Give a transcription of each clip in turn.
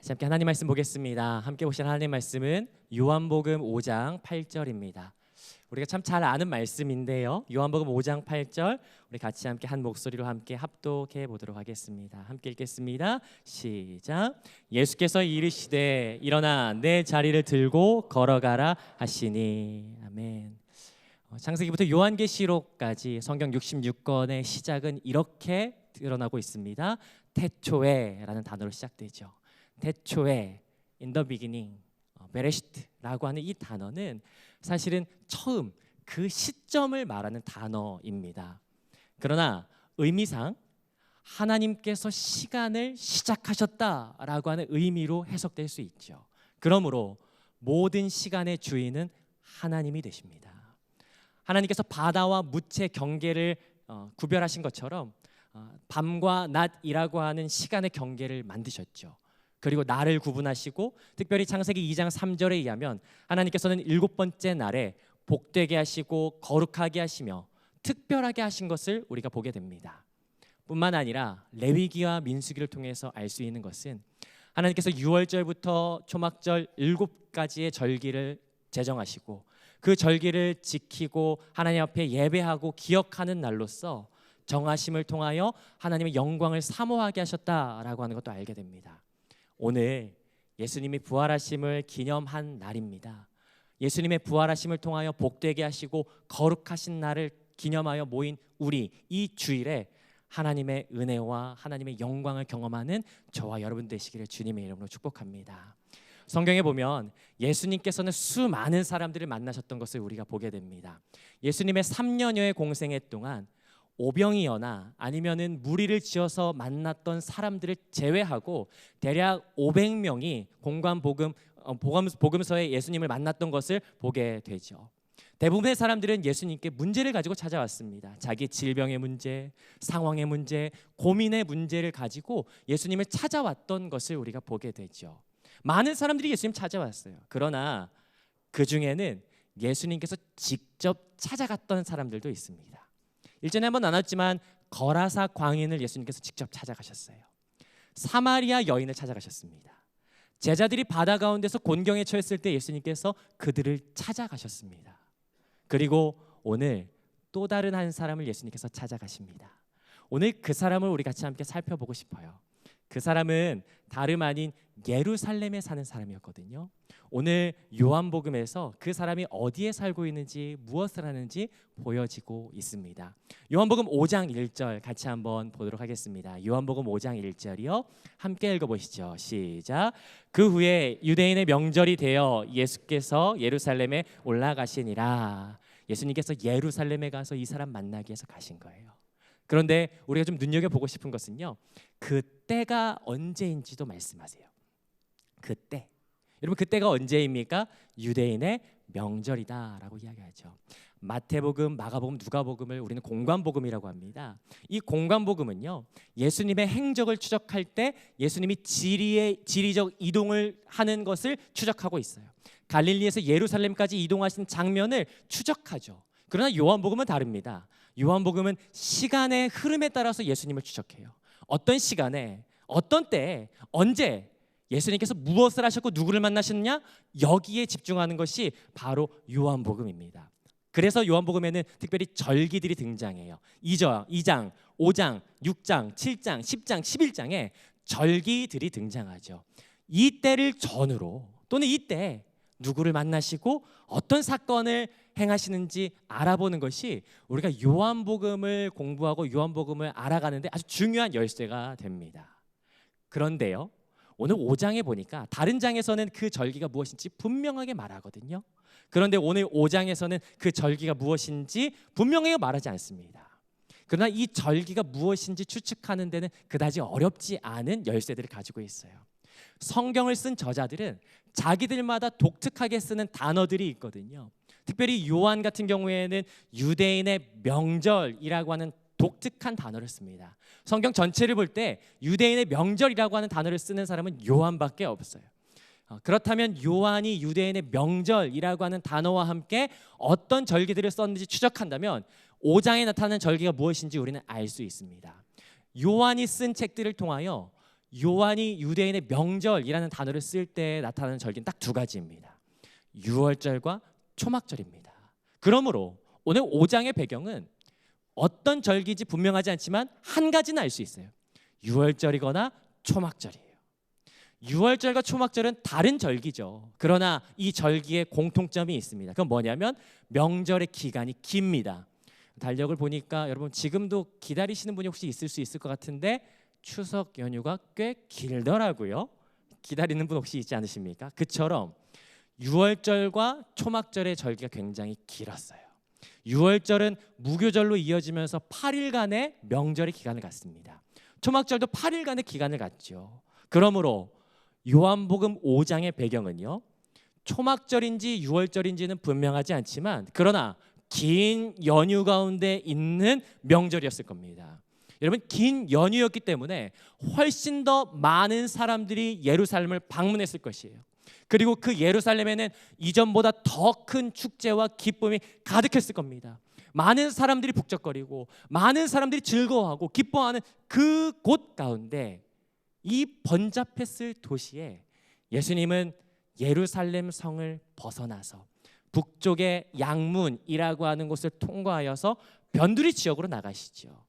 다시 함께 하나님 말씀 보겠습니다. 함께 보실 하나님 말씀은 요한복음 5장 8절입니다. 우리가 참 잘 아는 말씀인데요. 요한복음 5장 8절 우리 같이 함께 한 목소리로 함께 합독해 보도록 하겠습니다. 함께 읽겠습니다. 시작. 예수께서 이르시되 일어나 내 자리를 들고 걸어가라 하시니. 아멘. 창세기부터 요한계시록까지 성경 66권의 시작은 이렇게 드러나고 있습니다. 태초에라는 단어로 시작되죠. 태초에, in the beginning, 베레시트라고 하는 이 단어는 사실은 처음, 그 시점을 말하는 단어입니다. 그러나 의미상 하나님께서 시간을 시작하셨다라고 하는 의미로 해석될 수 있죠. 그러므로 모든 시간의 주인은 하나님이 되십니다. 하나님께서 바다와 무채 경계를 구별하신 것처럼 밤과 낮이라고 하는 시간의 경계를 만드셨죠. 그리고 날을 구분하시고 특별히 창세기 2장 3절에 의하면 하나님께서는 7번째 날에 복되게 하시고 거룩하게 하시며 특별하게 하신 것을 우리가 보게 됩니다. 뿐만 아니라 레위기와 민수기를 통해서 알 수 있는 것은 하나님께서 6월절부터 초막절 7가지의 절기를 제정하시고 그 절기를 지키고 하나님 앞에 예배하고 기억하는 날로서 정하심을 통하여 하나님의 영광을 사모하게 하셨다라고 하는 것도 알게 됩니다. 오늘 예수님이 부활하심을 기념한 날입니다. 예수님의 부활하심을 통하여 복되게 하시고 거룩하신 날을 기념하여 모인 우리 이 주일에 하나님의 은혜와 하나님의 영광을 경험하는 저와 여러분 되시기를 주님의 이름으로 축복합니다. 성경에 보면 예수님께서는 수많은 사람들을 만나셨던 것을 우리가 보게 됩니다. 예수님의 3년여의 공생애 동안 오병이어나 아니면은 무리를 지어서 만났던 사람들을 제외하고 대략 500명이 복음서에 예수님을 만났던 것을 보게 되죠. 대부분의 사람들은 예수님께 문제를 가지고 찾아왔습니다. 자기 질병의 문제, 상황의 문제, 고민의 문제를 가지고 예수님을 찾아왔던 것을 우리가 보게 되죠. 많은 사람들이 예수님 찾아왔어요. 그러나 그 중에는 예수님께서 직접 찾아갔던 사람들도 있습니다. 일전에 한번 나눴지만 거라사 광인을 예수님께서 직접 찾아가셨어요. 사마리아 여인을 찾아가셨습니다. 제자들이 바다 가운데서 곤경에 처했을 때 예수님께서 그들을 찾아가셨습니다. 그리고 오늘 또 다른 한 사람을 예수님께서 찾아가십니다. 오늘 그 사람을 우리 같이 함께 살펴보고 싶어요. 그 사람은 다름 아닌 예루살렘에 사는 사람이었거든요. 오늘 요한복음에서 그 사람이 어디에 살고 있는지 무엇을 하는지 보여지고 있습니다. 요한복음 5장 1절 같이 한번 보도록 하겠습니다. 요한복음 5장 1절이요. 함께 읽어보시죠. 시작. 그 후에 유대인의 명절이 되어 예수께서 예루살렘에 올라가시니라. 예수님께서 예루살렘에 가서 이 사람 만나기 위해서 가신 거예요. 그런데 우리가 좀 눈여겨보고 싶은 것은요, 그때가 언제인지도 말씀하세요. 그때, 여러분 그때가 언제입니까? 유대인의 명절이다라고 이야기하죠. 마태복음, 마가복음, 누가복음을 우리는 공관복음이라고 합니다. 이 공관복음은요, 예수님의 행적을 추적할 때 예수님이 지리적 이동을 하는 것을 추적하고 있어요. 갈릴리에서 예루살렘까지 이동하신 장면을 추적하죠. 그러나 요한복음은 다릅니다. 요한복음은 시간의 흐름에 따라서 예수님을 추적해요. 어떤 시간에, 어떤 때에, 언제 예수님께서 무엇을 하셨고 누구를 만나셨느냐? 여기에 집중하는 것이 바로 요한복음입니다. 그래서 요한복음에는 특별히 절기들이 등장해요. 2장, 5장, 6장, 7장, 10장, 11장에 절기들이 등장하죠. 이 때를 전후로 또는 이때 누구를 만나시고 어떤 사건을 행하시는지 알아보는 것이 우리가 요한복음을 공부하고 요한복음을 알아가는데 아주 중요한 열쇠가 됩니다. 그런데요, 오늘 5장에 보니까 다른 장에서는 그 절기가 무엇인지 분명하게 말하거든요. 그런데 오늘 5장에서는 그 절기가 무엇인지 분명하게 말하지 않습니다. 그러나 이 절기가 무엇인지 추측하는 데는 그다지 어렵지 않은 열쇠들을 가지고 있어요. 성경을 쓴 저자들은 자기들마다 독특하게 쓰는 단어들이 있거든요. 특별히 요한 같은 경우에는 유대인의 명절이라고 하는 독특한 단어를 씁니다. 성경 전체를 볼 때 유대인의 명절이라고 하는 단어를 쓰는 사람은 요한밖에 없어요. 그렇다면 요한이 유대인의 명절이라고 하는 단어와 함께 어떤 절기들을 썼는지 추적한다면 5장에 나타나는 절기가 무엇인지 우리는 알 수 있습니다. 요한이 쓴 책들을 통하여 요한이 유대인의 명절이라는 단어를 쓸 때 나타나는 절기는 딱 두 가지입니다. 유월절과 초막절입니다. 그러므로 오늘 5장의 배경은 어떤 절기인지 분명하지 않지만 한 가지는 알 수 있어요. 유월절이거나 초막절이에요. 유월절과 초막절은 다른 절기죠. 그러나 이 절기에 공통점이 있습니다. 그건 뭐냐면 명절의 기간이 깁니다. 달력을 보니까 여러분 지금도 기다리시는 분이 혹시 있을 수 있을 것 같은데 추석 연휴가 꽤 길더라고요. 기다리는 분 혹시 있지 않으십니까? 그처럼 유월절과 초막절의 절기가 굉장히 길었어요. 유월절은 무교절로 이어지면서 8일간의 명절의 기간을 갖습니다. 초막절도 8일간의 기간을 갖죠. 그러므로 요한복음 5장의 배경은요, 초막절인지 유월절인지는 분명하지 않지만 그러나 긴 연휴 가운데 있는 명절이었을 겁니다. 여러분, 긴 연휴였기 때문에 훨씬 더 많은 사람들이 예루살렘을 방문했을 것이에요. 그리고 그 예루살렘에는 이전보다 더 큰 축제와 기쁨이 가득했을 겁니다. 많은 사람들이 북적거리고 많은 사람들이 즐거워하고 기뻐하는 그 곳 가운데 이 번잡했을 도시에 예수님은 예루살렘 성을 벗어나서 북쪽의 양문이라고 하는 곳을 통과하여서 변두리 지역으로 나가시죠.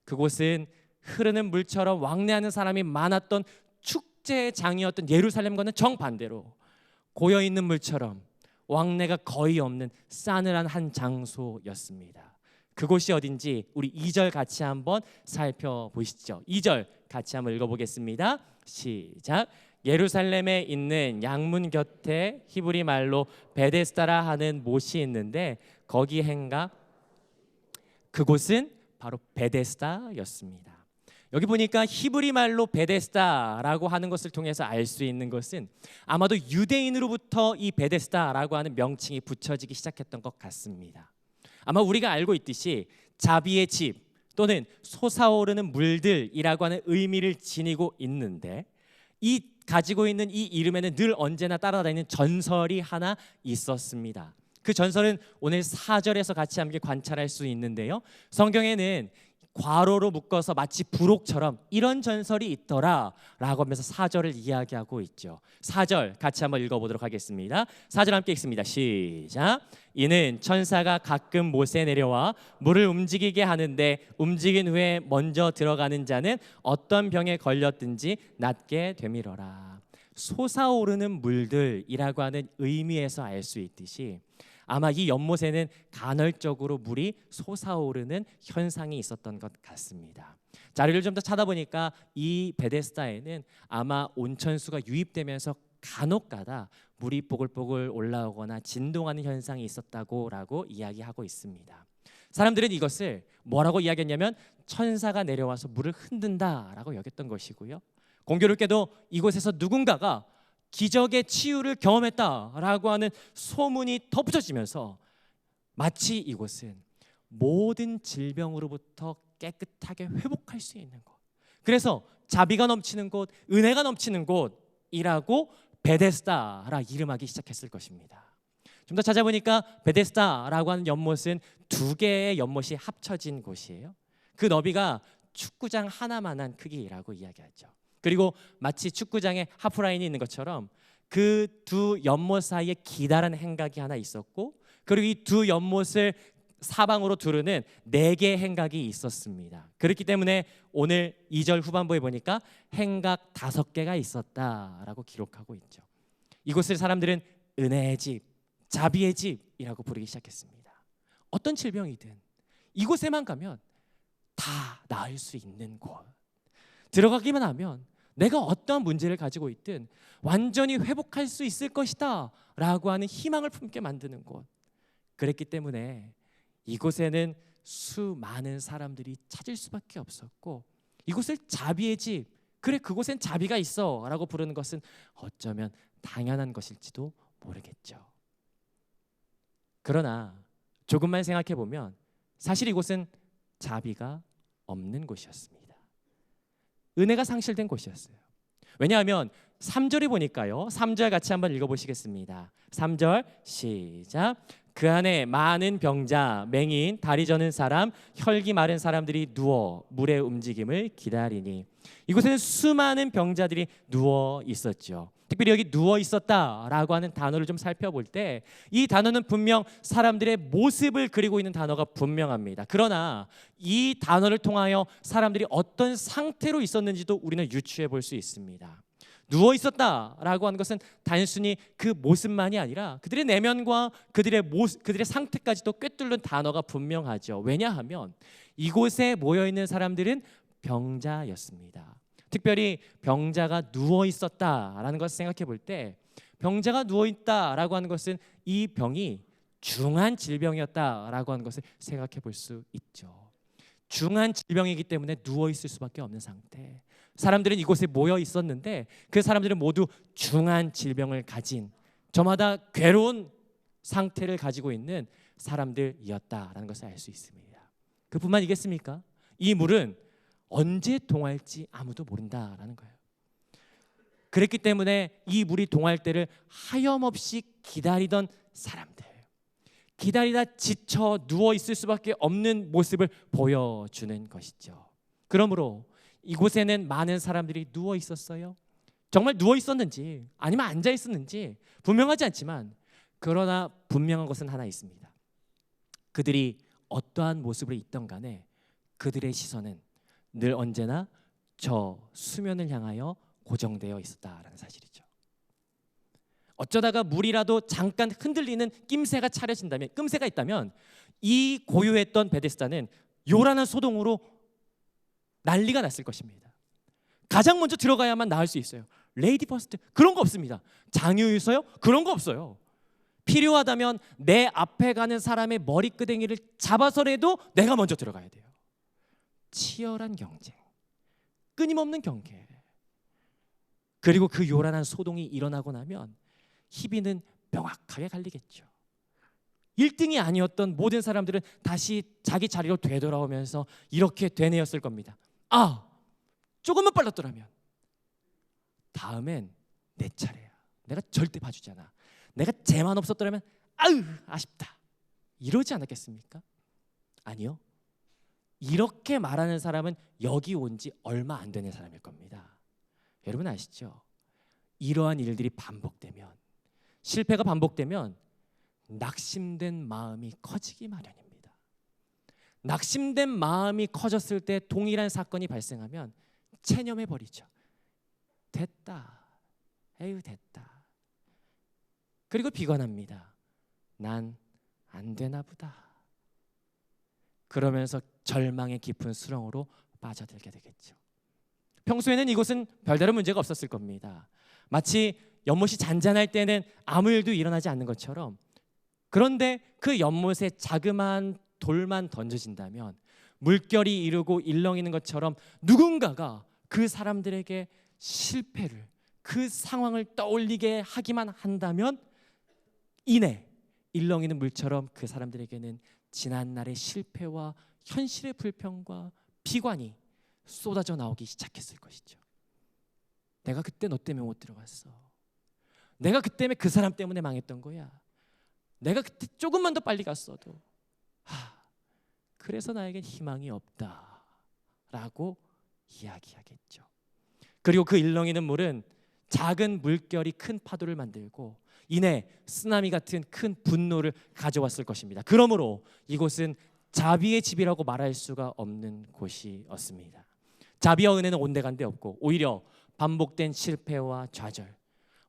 그곳은 흐르는 물처럼 왕래하는 사람이 많았던 축제의 장이었던 예루살렘과는 정반대로 고여있는 물처럼 왕래가 거의 없는 싸늘한 한 장소였습니다. 그곳이 어딘지 우리 2절 같이 한번 살펴보시죠. 2절 같이 한번 읽어보겠습니다. 시작. 예루살렘에 있는 양문 곁에 히브리 말로 베데스다라 하는 못이 있는데 거기 행가 그곳은 바로 베데스다였습니다. 여기 보니까 히브리 말로 베데스다라고 하는 것을 통해서 알 수 있는 것은 아마도 유대인으로부터 이 베데스다라고 하는 명칭이 붙여지기 시작했던 것 같습니다. 아마 우리가 알고 있듯이 자비의 집 또는 솟아오르는 물들이라고 하는 의미를 지니고 있는데 이 가지고 있는 이 이름에는 늘 언제나 따라다니는 전설이 하나 있었습니다. 그 전설은 오늘 4절에서 같이 함께 관찰할 수 있는데요. 성경에는 괄호로 묶어서 마치 부록처럼 이런 전설이 있더라 라고 하면서 4절을 이야기하고 있죠. 4절 같이 한번 읽어보도록 하겠습니다. 4절 함께 읽습니다. 시작. 이는 천사가 가끔 못에 내려와 물을 움직이게 하는데 움직인 후에 먼저 들어가는 자는 어떤 병에 걸렸든지 낫게 되밀어라. 솟아오르는 물들이라고 하는 의미에서 알 수 있듯이 아마 이 연못에는 간헐적으로 물이 솟아오르는 현상이 있었던 것 같습니다. 자료를 좀 더 찾아보니까 이 베데스다에는 아마 온천수가 유입되면서 간혹가다 물이 뽀글뽀글 올라오거나 진동하는 현상이 있었다고 이야기하고 있습니다. 사람들은 이것을 뭐라고 이야기했냐면 천사가 내려와서 물을 흔든다라고 여겼던 것이고요. 공교롭게도 이곳에서 누군가가 기적의 치유를 경험했다라고 하는 소문이 덧붙여지면서 마치 이곳은 모든 질병으로부터 깨끗하게 회복할 수 있는 곳, 그래서 자비가 넘치는 곳, 은혜가 넘치는 곳이라고 베데스다라 이름하기 시작했을 것입니다. 좀 더 찾아보니까 베데스다라고 하는 연못은 두 개의 연못이 합쳐진 곳이에요. 그 너비가 축구장 하나만한 크기라고 이야기하죠. 그리고 마치 축구장에 하프라인이 있는 것처럼 그 두 연못 사이에 기다란 행각이 하나 있었고 그리고 이 두 연못을 사방으로 두르는 4개의 행각이 있었습니다. 그렇기 때문에 오늘 2절 후반부에 보니까 행각 5개가 있었다라고 기록하고 있죠. 이곳을 사람들은 은혜의 집, 자비의 집이라고 부르기 시작했습니다. 어떤 질병이든 이곳에만 가면 다 나을 수 있는 곳, 들어가기만 하면 내가 어떠한 문제를 가지고 있든 완전히 회복할 수 있을 것이다 라고 하는 희망을 품게 만드는 곳. 그랬기 때문에 이곳에는 수많은 사람들이 찾을 수밖에 없었고 이곳을 자비의 집, 그래 그곳엔 자비가 있어 라고 부르는 것은 어쩌면 당연한 것일지도 모르겠죠. 그러나 조금만 생각해 보면 사실 이곳은 자비가 없는 곳이었습니다. 은혜가 상실된 곳이었어요. 왜냐하면 3절에 보니까요. 3절 같이 한번 읽어보시겠습니다. 3절 시작. 그 안에 많은 병자, 맹인, 다리 저는 사람, 혈기 마른 사람들이 누워 물의 움직임을 기다리니. 이곳에는 수많은 병자들이 누워 있었죠. 특별히 여기 누워 있었다라고 하는 단어를 좀 살펴볼 때 이 단어는 분명 사람들의 모습을 그리고 있는 단어가 분명합니다. 그러나 이 단어를 통하여 사람들이 어떤 상태로 있었는지도 우리는 유추해 볼 수 있습니다. 누워 있었다라고 하는 것은 단순히 그 모습만이 아니라 그들의 내면과 그들의 모습, 그들의 상태까지도 꿰뚫는 단어가 분명하죠. 왜냐하면 이곳에 모여 있는 사람들은 병자였습니다. 특별히 병자가 누워 있었다라는 것을 생각해 볼 때 병자가 누워 있다라고 하는 것은 이 병이 중한 질병이었다라고 하는 것을 생각해 볼 수 있죠. 중한 질병이기 때문에 누워 있을 수밖에 없는 상태. 사람들은 이곳에 모여 있었는데 그 사람들은 모두 중한 질병을 가진 저마다 괴로운 상태를 가지고 있는 사람들이었다라는 것을 알 수 있습니다. 그뿐만이겠습니까? 이 물은 언제 동할지 아무도 모른다라는 거예요. 그랬기 때문에 이 물이 동할 때를 하염없이 기다리던 사람들, 기다리다 지쳐 누워 있을 수밖에 없는 모습을 보여주는 것이죠. 그러므로 이곳에는 많은 사람들이 누워 있었어요. 정말 누워 있었는지 아니면 앉아 있었는지 분명하지 않지만 그러나 분명한 것은 하나 있습니다. 그들이 어떠한 모습으로 있던 간에 그들의 시선은 늘 언제나 저 수면을 향하여 고정되어 있었다라는 사실이죠. 어쩌다가 물이라도 잠깐 흔들리는 낌새가 있다면 이 고요했던 베데스다는 요란한 소동으로 난리가 났을 것입니다. 가장 먼저 들어가야만 나을 수 있어요. 레이디 퍼스트 그런 거 없습니다. 장유유서요? 그런 거 없어요. 필요하다면 내 앞에 가는 사람의 머리끄댕이를 잡아서라도 내가 먼저 들어가야 돼요. 치열한 경쟁, 끊임없는 경계. 그리고 그 요란한 소동이 일어나고 나면 희비는 명확하게 갈리겠죠. 1등이 아니었던 모든 사람들은 다시 자기 자리로 되돌아오면서 이렇게 되뇌었을 겁니다. 아, 조금만 빨랐더라면 다음엔 내 차례야. 내가 절대 봐주지 않아. 내가 쟤만 없었더라면 아유 아쉽다. 이러지 않았겠습니까? 아니요. 이렇게 말하는 사람은 여기 온 지 얼마 안 되는 사람일 겁니다. 여러분 아시죠? 이러한 일들이 반복되면, 실패가 반복되면 낙심된 마음이 커지기 마련입니다. 낙심된 마음이 커졌을 때 동일한 사건이 발생하면 체념해 버리죠. 됐다. 에휴 됐다. 그리고 비관합니다. 난 안 되나 보다. 그러면서 절망의 깊은 수렁으로 빠져들게 되겠죠. 평소에는 이곳은 별다른 문제가 없었을 겁니다. 마치 연못이 잔잔할 때는 아무 일도 일어나지 않는 것처럼, 그런데 그 연못에 자그마한 돌만 던져진다면 물결이 이르고 일렁이는 것처럼 누군가가 그 사람들에게 실패를, 그 상황을 떠올리게 하기만 한다면 이내 일렁이는 물처럼 그 사람들에게는 지난날의 실패와 현실의 불평과 비관이 쏟아져 나오기 시작했을 것이죠. 내가 그때 너 때문에 못 들어갔어. 내가 그 때문에 그 사람 때문에 망했던 거야. 내가 그때 조금만 더 빨리 갔어도 그래서 나에겐 희망이 없다라고 이야기하겠죠. 그리고 그 일렁이는 물은 작은 물결이 큰 파도를 만들고 이내 쓰나미 같은 큰 분노를 가져왔을 것입니다. 그러므로 이곳은 자비의 집이라고 말할 수가 없는 곳이었습니다. 자비와 은혜는 온데간데 없고 오히려 반복된 실패와 좌절,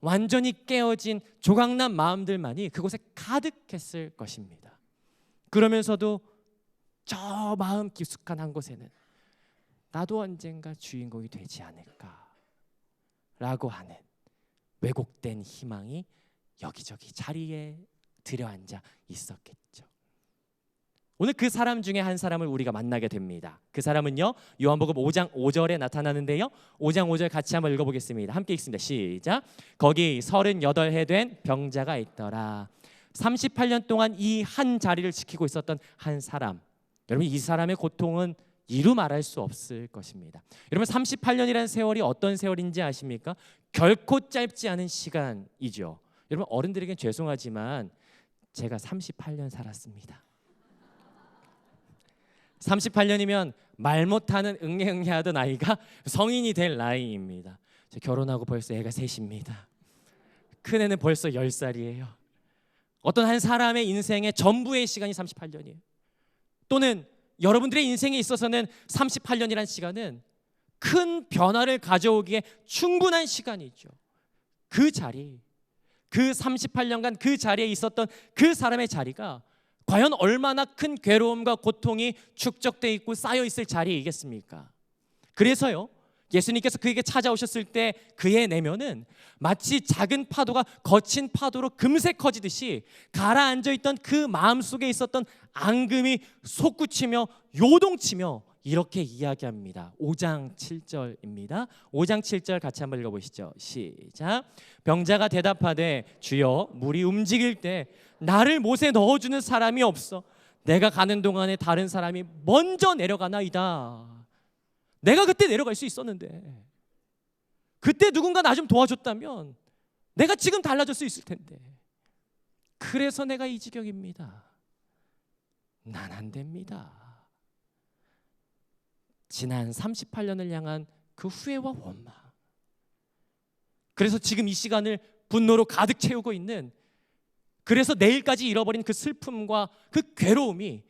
완전히 깨어진 조각난 마음들만이 그곳에 가득했을 것입니다. 그러면서도 저 마음 깊숙한 한 곳에는 나도 언젠가 주인공이 되지 않을까라고 하는 왜곡된 희망이 여기저기 자리에 들여앉아 있었겠죠. 오늘 그 사람 중에 한 사람을 우리가 만나게 됩니다. 그 사람은요, 요한복음 5장 5절에 나타나는데요, 5장 5절 같이 한번 읽어보겠습니다. 함께 읽습니다. 시작. 거기 38해 된 병자가 있더라. 38년 동안 이 한 자리를 지키고 있었던 한 사람. 여러분, 이 사람의 고통은 이루 말할 수 없을 것입니다. 여러분, 38년이라는 세월이 어떤 세월인지 아십니까? 결코 짧지 않은 시간이죠. 여러분, 어른들에겐 죄송하지만 제가 38년 살았습니다. 38년이면 말 못하는 응애응애하던 아이가 성인이 될 나이입니다. 저 결혼하고 벌써 애가 셋입니다. 큰애는 벌써 10살이에요. 어떤 한 사람의 인생의 전부의 시간이 38년이에요. 또는 여러분들의 인생에 있어서는 38년이라는 시간은 큰 변화를 가져오기에 충분한 시간이죠. 그 자리, 그 38년간 그 자리에 있었던 그 사람의 자리가 과연 얼마나 큰 괴로움과 고통이 축적되어 있고 쌓여 있을 자리이겠습니까? 그래서요, 예수님께서 그에게 찾아오셨을 때 그의 내면은 마치 작은 파도가 거친 파도로 금세 커지듯이 가라앉아 있던 그 마음속에 있었던 앙금이 솟구치며 요동치며 이렇게 이야기합니다. 5장 7절입니다. 5장 7절 같이 한번 읽어보시죠. 시작. 병자가 대답하되 주여 물이 움직일 때 나를 못에 넣어주는 사람이 없어 내가 가는 동안에 다른 사람이 먼저 내려가나이다. 내가 그때 내려갈 수 있었는데, 그때 누군가 나 좀 도와줬다면 내가 지금 달라질 수 있을 텐데, 그래서 내가 이 지경입니다. 난 안 됩니다. 지난 38년을 향한 그 후회와 원망, 그래서 지금 이 시간을 분노로 가득 채우고 있는, 그래서 내일까지 잃어버린 그 슬픔과 그 괴로움이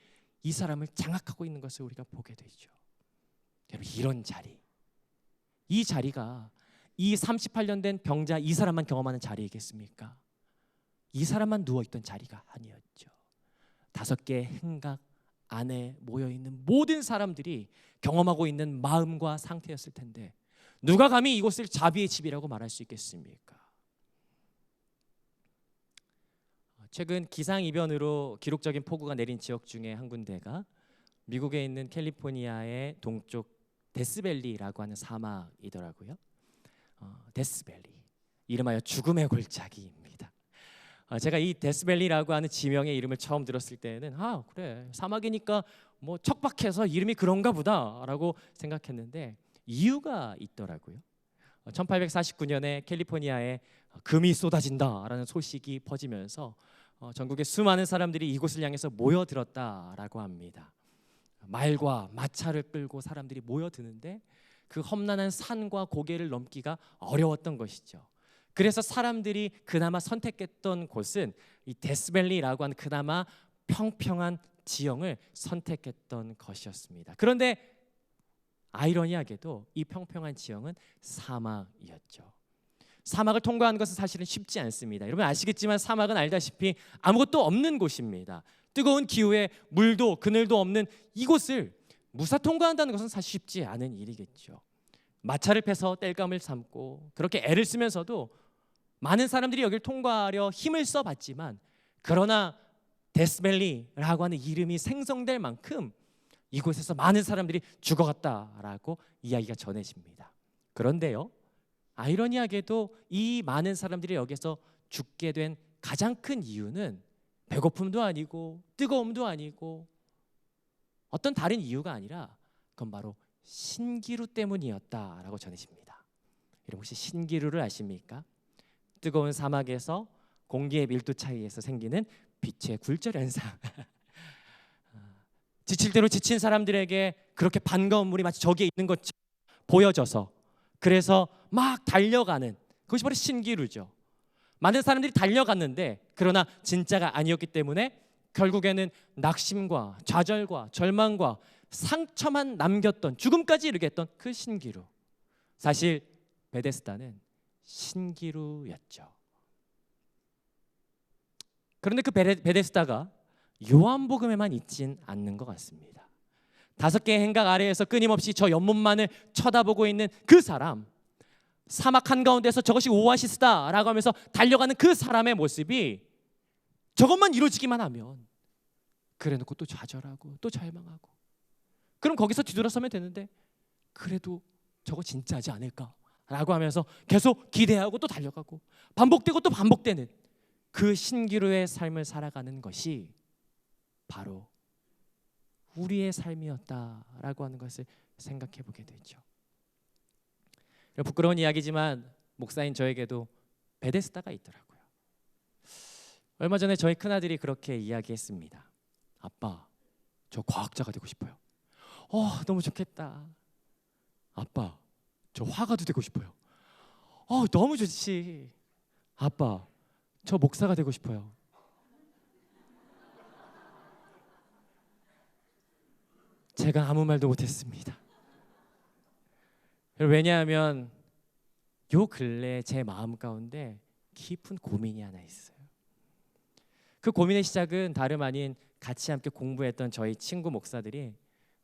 이 사람을 장악하고 있는 것을 우리가 보게 되죠. 여러분, 이런 자리, 이 자리가 이 38년 된 병자 이 사람만 경험하는 자리이겠습니까? 이 사람만 누워있던 자리가 아니었죠. 5개의 행각 안에 모여있는 모든 사람들이 경험하고 있는 마음과 상태였을 텐데, 누가 감히 이곳을 자비의 집이라고 말할 수 있겠습니까? 최근 기상이변으로 기록적인 폭우가 내린 지역 중에 한 군데가 미국에 있는 캘리포니아의 동쪽 데스밸리라고 하는 사막이더라고요. 데스밸리, 이름하여 죽음의 골짜기입니다. 제가 이 데스밸리라고 하는 지명의 이름을 처음 들었을 때는 그래, 사막이니까 뭐 척박해서 이름이 그런가 보다라고 생각했는데 이유가 있더라고요. 1849년에 캘리포니아에 금이 쏟아진다라는 소식이 퍼지면서 전국의 수많은 사람들이 이곳을 향해서 모여들었다라고 합니다. 말과 마차를 끌고 사람들이 모여드는데 그 험난한 산과 고개를 넘기가 어려웠던 것이죠. 그래서 사람들이 그나마 선택했던 곳은 이 데스밸리라고 하는 그나마 평평한 지형을 선택했던 것이었습니다. 그런데 아이러니하게도 이 평평한 지형은 사막이었죠. 사막을 통과하는 것은 사실은 쉽지 않습니다. 여러분 아시겠지만 사막은 알다시피 아무것도 없는 곳입니다. 뜨거운 기후에 물도 그늘도 없는 이곳을 무사 통과한다는 것은 사실 쉽지 않은 일이겠죠. 마차를 패서 땔감을 삼고 그렇게 애를 쓰면서도 많은 사람들이 여기를 통과하려 힘을 써봤지만, 그러나 데스밸리라고 하는 이름이 생성될 만큼 이곳에서 많은 사람들이 죽어갔다라고 이야기가 전해집니다. 그런데요, 아이러니하게도 이 많은 사람들이 여기서 죽게 된 가장 큰 이유는 배고픔도 아니고 뜨거움도 아니고 어떤 다른 이유가 아니라 그건 바로 신기루 때문이었다라고 전해집니다. 여러분 혹시 신기루를 아십니까? 뜨거운 사막에서 공기의 밀도 차이에서 생기는 빛의 굴절 현상. 지칠 대로 지친 사람들에게 그렇게 반가운 물이 마치 저기에 있는 것처럼 보여져서 그래서 막 달려가는, 그것이 바로 신기루죠. 많은 사람들이 달려갔는데 그러나 진짜가 아니었기 때문에 결국에는 낙심과 좌절과 절망과 상처만 남겼던, 죽음까지 이르게 했던 그 신기루. 사실 베데스다는 신기루였죠. 그런데 그 베데스다가 요한복음에만 있진 않는 것 같습니다. 5개의 행각 아래에서 끊임없이 저 연못만을 쳐다보고 있는 그 사람, 사막 한가운데서 저것이 오아시스다라고 하면서 달려가는 그 사람의 모습이 저것만 이루어지기만 하면 그래놓고 또 좌절하고 또 절망하고, 그럼 거기서 뒤돌아서면 되는데 그래도 저거 진짜지 않을까라고 하면서 계속 기대하고 또 달려가고 반복되고 또 반복되는 그 신기루의 삶을 살아가는 것이 바로 우리의 삶이었다라고 하는 것을 생각해 보게 되죠. 부끄러운 이야기지만 목사인 저에게도 베데스다가 있더라고요. 얼마 전에 저희 큰아들이 그렇게 이야기했습니다. 아빠, 저 과학자가 되고 싶어요. 너무 좋겠다. 아빠, 저 화가도 되고 싶어요. 너무 좋지. 아빠, 저 목사가 되고 싶어요. 제가 아무 말도 못했습니다. 왜냐하면 요 근래 제 마음 가운데 깊은 고민이 하나 있어요. 그 고민의 시작은 다름 아닌 같이 함께 공부했던 저희 친구 목사들이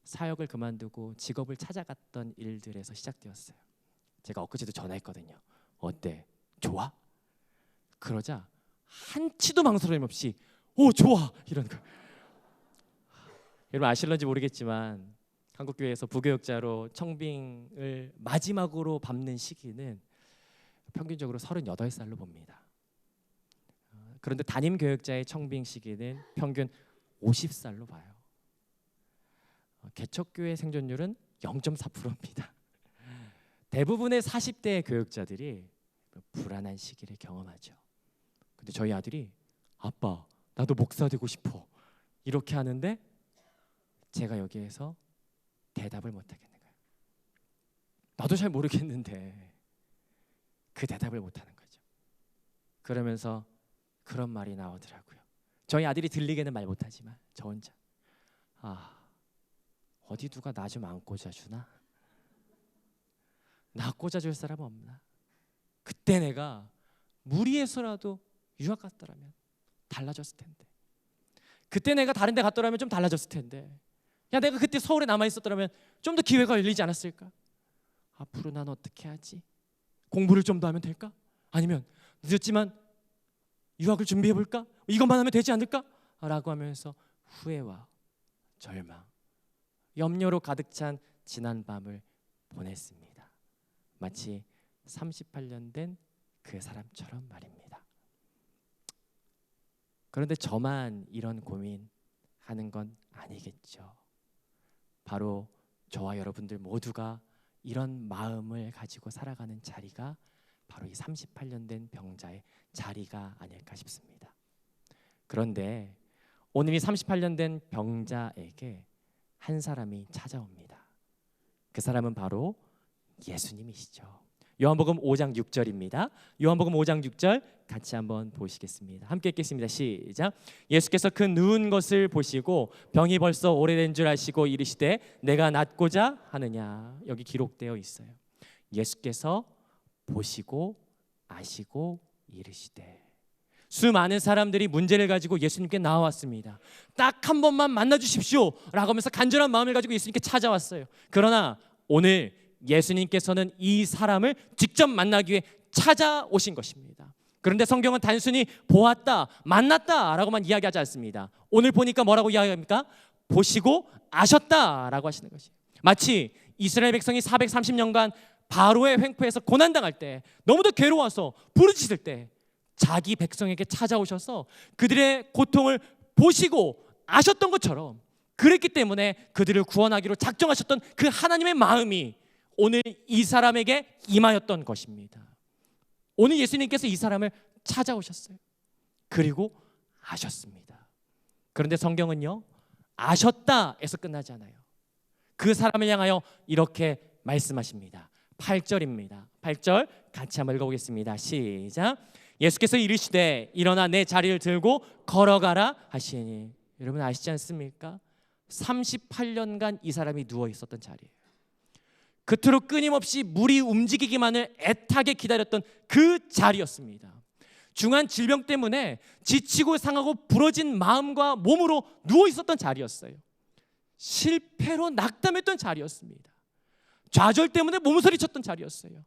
사역을 그만두고 직업을 찾아갔던 일들에서 시작되었어요. 제가 엊그제도 전화했거든요. 어때? 좋아? 그러자 한치도 망설임 없이 좋아! 이러는 거예요. 여러분 아실런지 모르겠지만 한국교회에서 부교육자로 청빙을 마지막으로 밟는 시기는 평균적으로 38살로 봅니다. 그런데 담임교육자의 청빙 시기는 평균 50살로 봐요. 개척교회 생존율은 0.4%입니다. 대부분의 40대 교육자들이 불안한 시기를 경험하죠. 근데 저희 아들이 아빠, 나도 목사 되고 싶어. 이렇게 하는데 제가 여기에서 대답을 못 하겠는 거예요. 나도 잘 모르겠는데 그 대답을 못 하는 거죠. 그러면서 그런 말이 나오더라고요. 저희 아들이 들리게는 말 못하지만 저 혼자 어디 누가 나 좀 안 꽂아주나? 나 꽂아줄 사람 없나? 그때 내가 무리해서라도 유학 갔더라면 달라졌을 텐데. 그때 내가 다른 데 갔더라면 좀 달라졌을 텐데. 야, 내가 그때 서울에 남아 있었더라면 좀 더 기회가 열리지 않았을까? 앞으로 난 어떻게 하지? 공부를 좀 더 하면 될까? 아니면 늦었지만 유학을 준비해 볼까? 이것만 하면 되지 않을까? 라고 하면서 후회와 절망, 염려로 가득 찬 지난 밤을 보냈습니다. 마치 38년 된 그 사람처럼 말입니다. 그런데 저만 이런 고민하는 건 아니겠죠. 바로 저와 여러분들 모두가 이런 마음을 가지고 살아가는 자리가 바로 이 38년 된 병자의 자리가 아닐까 싶습니다. 그런데 오늘 이 38년 된 병자에게 한 사람이 찾아옵니다. 그 사람은 바로 예수님이시죠. 요한복음 5장 6절입니다. 요한복음 5장 6절 같이 한번 보시겠습니다. 함께 읽겠습니다. 시작. 예수께서 그 누운 것을 보시고 병이 벌써 오래된 줄 아시고 이르시되 내가 낫고자 하느냐. 여기 기록되어 있어요. 예수께서 보시고 아시고 이르시되. 수많은 사람들이 문제를 가지고 예수님께 나와왔습니다. 딱 한 번만 만나주십시오 라고 하면서 간절한 마음을 가지고 예수님께 찾아왔어요. 그러나 오늘 예수님께서는 이 사람을 직접 만나기 위해 찾아오신 것입니다. 그런데 성경은 단순히 보았다, 만났다 라고만 이야기하지 않습니다. 오늘 보니까 뭐라고 이야기합니까? 보시고 아셨다라고 하시는 것이에요. 마치 이스라엘 백성이 430년간 바로의 횡포에서 고난당할 때, 너무도 괴로워서 부르짖을 때 자기 백성에게 찾아오셔서 그들의 고통을 보시고 아셨던 것처럼, 그랬기 때문에 그들을 구원하기로 작정하셨던 그 하나님의 마음이 오늘 이 사람에게 임하였던 것입니다. 오늘 예수님께서 이 사람을 찾아오셨어요. 그리고 아셨습니다. 그런데 성경은요, 아셨다에서 끝나지 않아요. 그 사람을 향하여 이렇게 말씀하십니다. 8절입니다. 8절 같이 한번 읽어보겠습니다. 시작. 예수께서 이르시되 일어나 내 자리를 들고 걸어가라 하시니. 여러분 아시지 않습니까? 38년간 이 사람이 누워 있었던 자리예요. 그토록 끊임없이 물이 움직이기만을 애타게 기다렸던 그 자리였습니다. 중한 질병 때문에 지치고 상하고 부러진 마음과 몸으로 누워 있었던 자리였어요. 실패로 낙담했던 자리였습니다. 좌절 때문에 몸서리쳤던 자리였어요.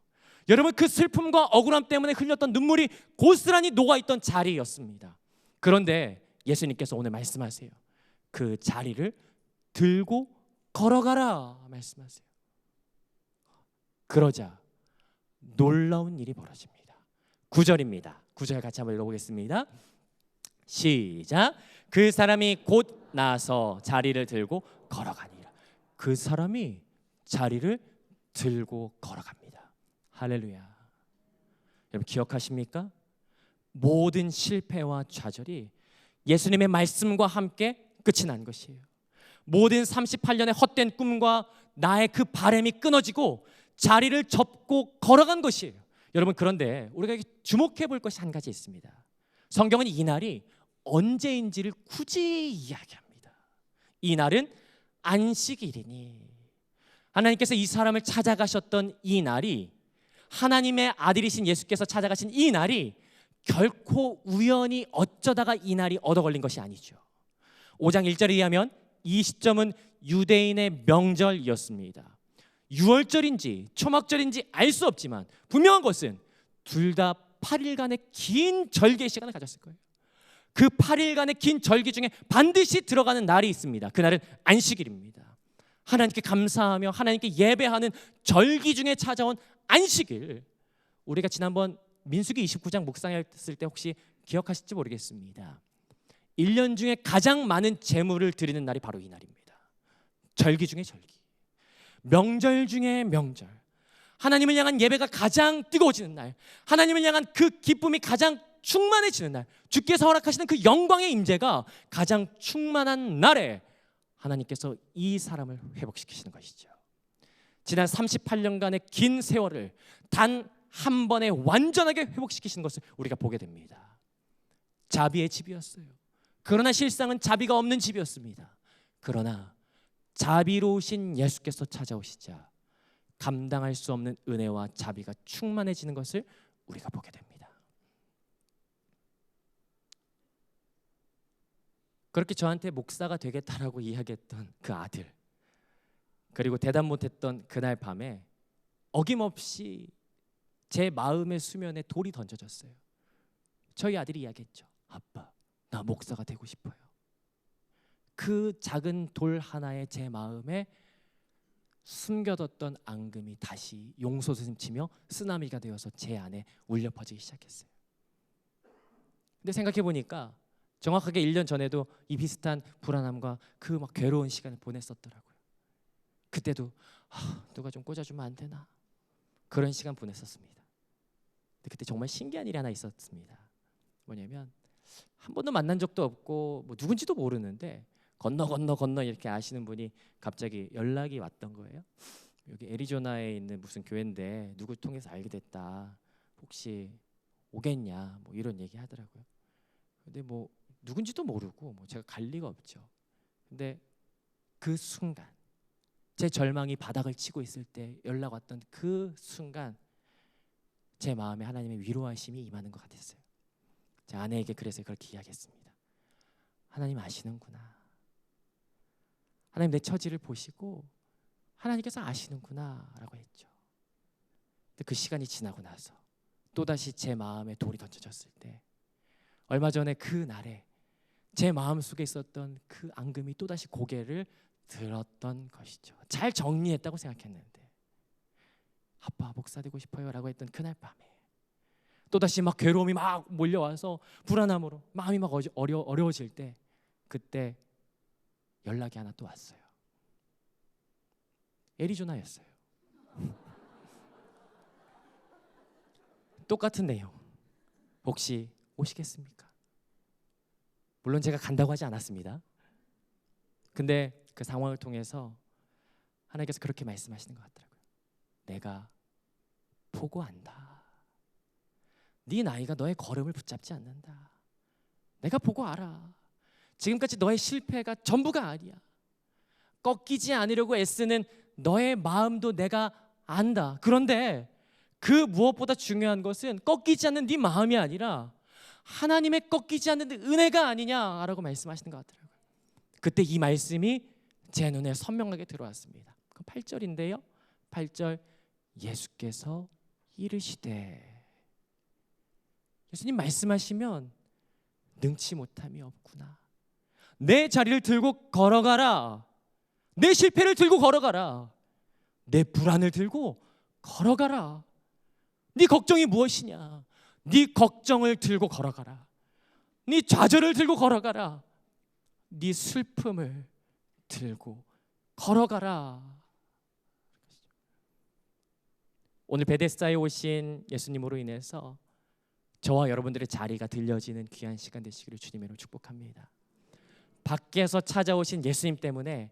여러분, 그 슬픔과 억울함 때문에 흘렸던 눈물이 고스란히 녹아있던 자리였습니다. 그런데 예수님께서 오늘 말씀하세요. 그 자리를 들고 걸어가라 말씀하세요. 그러자 놀라운 일이 벌어집니다. 9절입니다. 9절 같이 한번 읽어보겠습니다. 시작. 그 사람이 곧 나서 자리를 들고 걸어가니라. 그 사람이 자리를 들고 걸어갑니다. 할렐루야. 여러분 기억하십니까? 모든 실패와 좌절이 예수님의 말씀과 함께 끝이 난 것이에요. 모든 38년의 헛된 꿈과 나의 그 바람이 끊어지고 자리를 접고 걸어간 것이에요. 여러분, 그런데 우리가 주목해 볼 것이 한 가지 있습니다. 성경은 이 날이 언제인지를 굳이 이야기합니다. 이 날은 안식일이니, 하나님께서 이 사람을 찾아가셨던 이 날이, 하나님의 아들이신 예수께서 찾아가신 이 날이 결코 우연히 어쩌다가 이 날이 얻어 걸린 것이 아니죠. 5장 1절에 의하면 이 시점은 유대인의 명절이었습니다. 유월절인지 초막절인지 알 수 없지만 분명한 것은 둘 다 8일간의 긴 절개 시간을 가졌을 거예요. 그 8일간의 긴 절기 중에 반드시 들어가는 날이 있습니다. 그날은 안식일입니다. 하나님께 감사하며 하나님께 예배하는 절기 중에 찾아온 안식일. 우리가 지난번 민수기 29장 묵상했을 때 혹시 기억하실지 모르겠습니다. 1년 중에 가장 많은 제물을 드리는 날이 바로 이 날입니다. 절기 중에 절기, 명절 중에 명절, 하나님을 향한 예배가 가장 뜨거워지는 날, 하나님을 향한 그 기쁨이 가장 충만해지는 날, 주께서 허락하시는 그 영광의 임재가 가장 충만한 날에 하나님께서 이 사람을 회복시키시는 것이죠. 지난 38년간의 긴 세월을 단 한 번에 완전하게 회복시키시는 것을 우리가 보게 됩니다. 자비의 집이었어요. 그러나 실상은 자비가 없는 집이었습니다. 그러나 자비로우신 예수께서 찾아오시자 감당할 수 없는 은혜와 자비가 충만해지는 것을 우리가 보게 됩니다. 그렇게 저한테 목사가 되겠다라고 이야기했던 그 아들, 그리고 대답 못했던 그날 밤에 어김없이 제 마음의 수면에 돌이 던져졌어요. 저희 아들이 이야기했죠. 아빠, 나 목사가 되고 싶어요. 그 작은 돌 하나에 제 마음에 숨겨뒀던 앙금이 다시 용솟음치며 쓰나미가 되어서 제 안에 울려 퍼지기 시작했어요. 근데 생각해 보니까 정확하게 1년 전에도 이 비슷한 불안함과 그 막 괴로운 시간을 보냈었더라고요. 그때도 누가 좀 꽂아주면 안 되나, 그런 시간 보냈었습니다. 근데 그때 정말 신기한 일이 하나 있었습니다. 뭐냐면 한 번도 만난 적도 없고 뭐 누군지도 모르는데 건너 이렇게 아시는 분이 갑자기 연락이 왔던 거예요. 여기 애리조나에 있는 무슨 교회인데 누구 통해서 알게 됐다. 혹시 오겠냐? 뭐 이런 얘기 하더라고요. 근데 뭐 누군지도 모르고 뭐 제가 갈 리가 없죠. 근데 그 순간 제 절망이 바닥을 치고 있을 때 연락 왔던 그 순간 제 마음에 하나님의 위로하심이 임하는 것 같았어요. 제 아내에게 그래서 그렇게 이야기했습니다. 하나님 아시는구나. 하나님 내 처지를 보시고 하나님께서 아시는구나 라고 했죠. 근데 그 시간이 지나고 나서 또다시 제 마음에 돌이 던져졌을 때, 얼마 전에 그 날에 제 마음속에 있었던 그 앙금이 또다시 고개를 들었던 것이죠. 잘 정리했다고 생각했는데 아빠 목사 되고 싶어요 라고 했던 그날 밤에 또다시 막 괴로움이 막 몰려와서 불안함으로 마음이 막 어려워질 때, 그때 연락이 하나 또 왔어요. 애리조나였어요. 똑같은 내용. 혹시 오시겠습니까? 물론 제가 간다고 하지 않았습니다. 근데 그 상황을 통해서 하나님께서 그렇게 말씀하시는 것 같더라고요. 내가 보고한다. 네 나이가 너의 걸음을 붙잡지 않는다. 내가 보고 알아. 지금까지 너의 실패가 전부가 아니야. 꺾이지 않으려고 애쓰는 너의 마음도 내가 안다. 그런데 그 무엇보다 중요한 것은 꺾이지 않는 네 마음이 아니라 하나님의 꺾이지 않는 은혜가 아니냐라고 말씀하시는 것 같더라고요. 그때 이 말씀이 제 눈에 선명하게 들어왔습니다. 8절인데요. 8절, 예수께서 이르시되. 예수님 말씀하시면 능치 못함이 없구나. 내 자리를 들고 걸어가라. 내 실패를 들고 걸어가라. 내 불안을 들고 걸어가라. 네 걱정이 무엇이냐? 네 걱정을 들고 걸어가라. 네 좌절을 들고 걸어가라. 네 슬픔을 들고 걸어가라. 오늘 베데스다에 오신 예수님으로 인해서 저와 여러분들의 자리가 들려지는 귀한 시간 되시기를 주님의 이름으로 축복합니다. 밖에서 찾아오신 예수님 때문에,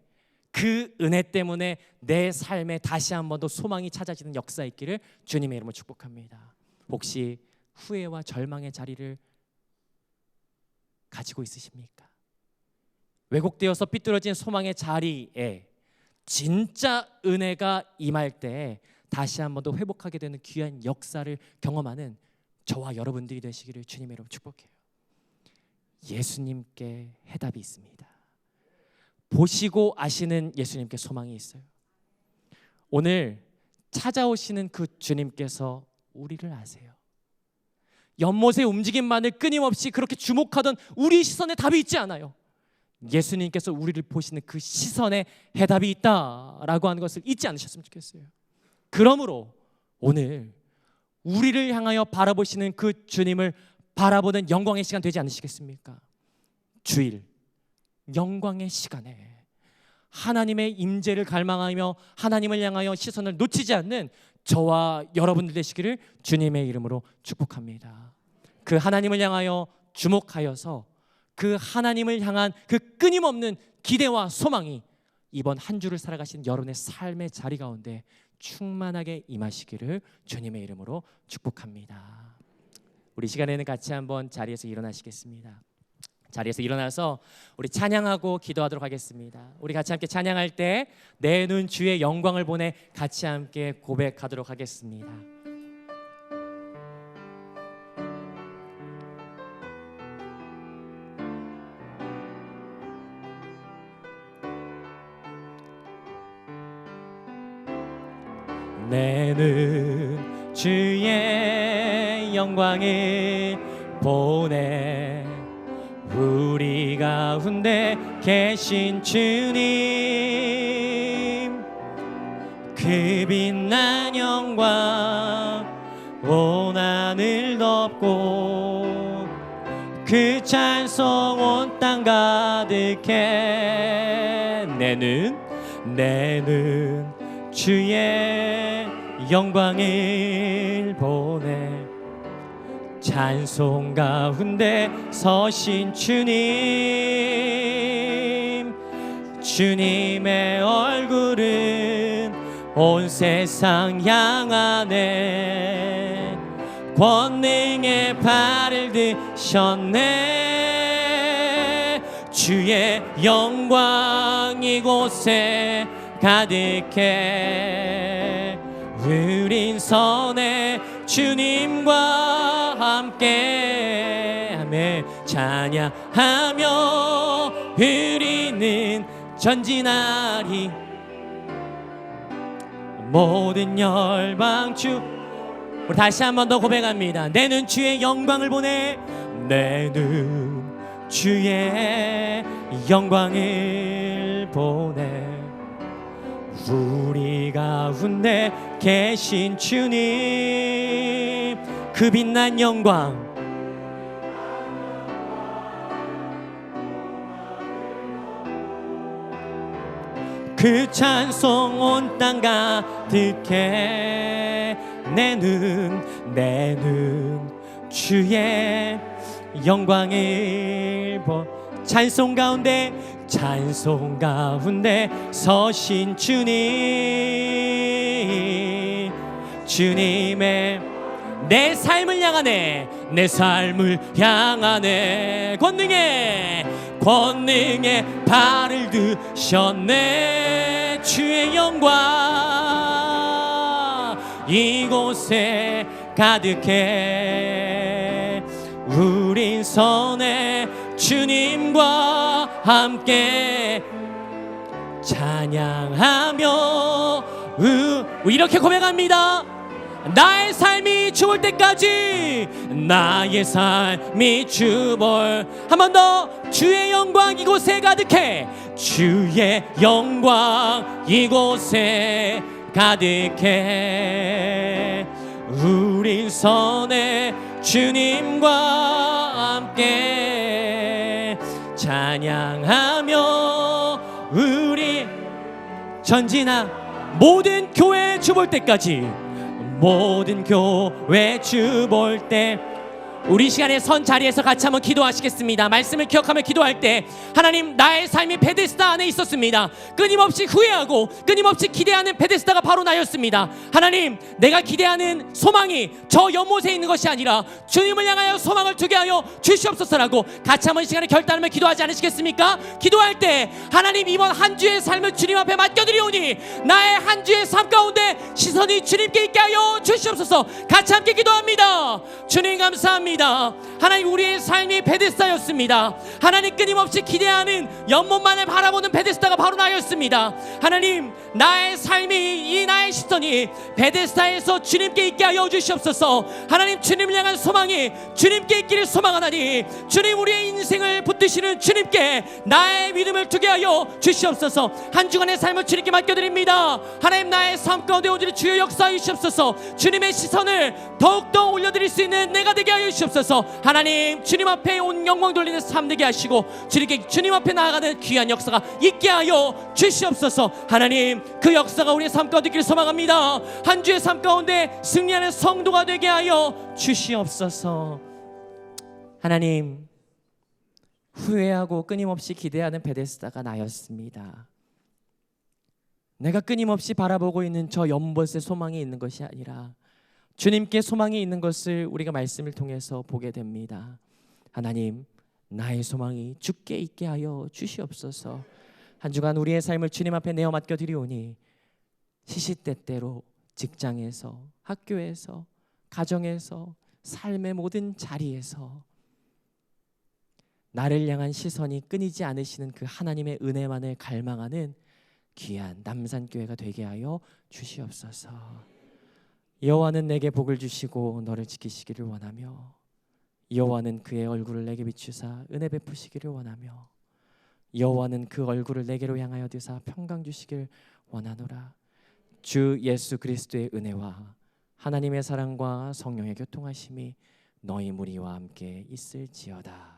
그 은혜 때문에 내 삶에 다시 한 번 더 소망이 찾아지는 역사 있기를 주님의 이름으로 축복합니다. 혹시 후회와 절망의 자리를 가지고 있으십니까? 왜곡되어서 삐뚤어진 소망의 자리에 진짜 은혜가 임할 때 다시 한 번 더 회복하게 되는 귀한 역사를 경험하는 저와 여러분들이 되시기를 주님의 이름으로 축복해요. 예수님께 해답이 있습니다. 보시고 아시는 예수님께 소망이 있어요. 오늘 찾아오시는 그 주님께서 우리를 아세요. 연못의 움직임만을 끊임없이 그렇게 주목하던 우리 시선에 답이 있지 않아요. 예수님께서 우리를 보시는 그 시선에 해답이 있다라고 하는 것을 잊지 않으셨으면 좋겠어요. 그러므로 오늘 우리를 향하여 바라보시는 그 주님을 바라보는 영광의 시간 되지 않으시겠습니까? 주일 영광의 시간에 하나님의 임재를 갈망하며 하나님을 향하여 시선을 놓치지 않는 저와 여러분들 되시기를 주님의 이름으로 축복합니다. 그 하나님을 향하여 주목하여서 그 하나님을 향한 그 끊임없는 기대와 소망이 이번 한 주를 살아가신 여러분의 삶의 자리 가운데 충만하게 임하시기를 주님의 이름으로 축복합니다. 우리 시간에는 같이 한번 자리에서 일어나시겠습니다. 자리에서 일어나서 우리 찬양하고 기도하도록 하겠습니다. 우리 같이 함께 찬양할 때 내 눈 주의 영광을 보내 같이 함께 고백하도록 하겠습니다. 내 눈 주의 영광을 보내 우리 가운데 계신 주님, 그 빛난 영광 온 하늘 덮고 그 찬송 온 땅 가득해. 내 눈 주의 영광을 보내 찬송 가운데 서신 주님, 주님의 얼굴은 온 세상 향하네. 권능의 발을 드셨네. 주의 영광 이곳에 가득해. 우린 선해 주님과 함께 하며 찬양하며 우리는 전진하리. 모든 열방 주, 우리 다시 한 번 더 고백합니다. 내 눈 주의 영광을 보내. 내 눈 주의 영광을 보내 우리 가운데 계신 주님, 그 빛난 영광 그 찬송 온 땅 가득해. 내 눈 주의 영광을 찬송 가운데 서신 주님, 주님의 내 삶을 향하네. 내 삶을 향하네. 권능의 발을 드셨네. 주의 영광 이곳에 가득해. 우린 선해 주님과 함께 찬양하며 이렇게 고백합니다. 나의 삶이 죽을 때까지, 나의 삶이 죽을. 한 번 더. 주의 영광 이곳에 가득해. 주의 영광 이곳에 가득해. 우린 선해 주님과 함께 찬양하며 우리 전진하. 모든 교회 주 볼 때까지, 모든 교회 주 볼 때 우리 시간에 선 자리에서 같이 한번 기도하시겠습니다. 말씀을 기억하며 기도할 때 하나님, 나의 삶이 베데스다 안에 있었습니다. 끊임없이 후회하고 끊임없이 기대하는 베데스다가 바로 나였습니다. 하나님, 내가 기대하는 소망이 저 연못에 있는 것이 아니라 주님을 향하여 소망을 두게 하여 주시옵소서라고 같이 한번 시간에 결단하며 기도하지 않으시겠습니까? 기도할 때 하나님, 이번 한 주의 삶을 주님 앞에 맡겨드리오니 나의 한 주의 삶 가운데 시선이 주님께 있게 하여 주시옵소서. 같이 함께 기도합니다. 주님 감사합니다. 하나님, 우리의 삶이 베데스다였습니다. 하나님, 끊임없이 기대하는 연못만을 바라보는 베데스다가 바로 나였습니다. 하나님, 나의 삶이, 이 나의 시선이 베데스다에서 주님께 있게 하여 주시옵소서. 하나님, 주님을 향한 소망이 주님께 있기를 소망하나니 주님, 우리의 인생을 붙드시는 주님께 나의 믿음을 두게 하여 주시옵소서. 한 주간의 삶을 주님께 맡겨드립니다. 하나님, 나의 삶 가운데 오직 주여 역사하여 주시옵소서. 주님의 시선을 더욱더 올려드릴 수 있는 내가 되게 하여 주시옵소서. 하나님, 주님 앞에 온 영광 돌리는 삶 되게 하시고 주님 앞에 나아가는 귀한 역사가 있게 하여 주시옵소서. 하나님, 그 역사가 우리의 삶 가운데 있기를 소망합니다. 한 주의 삶 가운데 승리하는 성도가 되게 하여 주시옵소서. 하나님, 후회하고 끊임없이 기대하는 베데스다가 나였습니다. 내가 끊임없이 바라보고 있는 저 연못에 소망이 있는 것이 아니라 주님께 소망이 있는 것을 우리가 말씀을 통해서 보게 됩니다. 하나님, 나의 소망이 주께 있게 하여 주시옵소서. 한 주간 우리의 삶을 주님 앞에 내어 맡겨드리오니 시시때때로 직장에서, 학교에서, 가정에서, 삶의 모든 자리에서 나를 향한 시선이 끊이지 않으시는 그 하나님의 은혜만을 갈망하는 귀한 남산교회가 되게 하여 주시옵소서. 여호와는 내게 복을 주시고 너를 지키시기를 원하며 여호와는 그의 얼굴을 내게 비추사 은혜 베푸시기를 원하며 여호와는 그 얼굴을 내게로 향하여 드사 평강 주시길 원하노라. 주 예수 그리스도의 은혜와 하나님의 사랑과 성령의 교통하심이 너희 무리와 함께 있을지어다.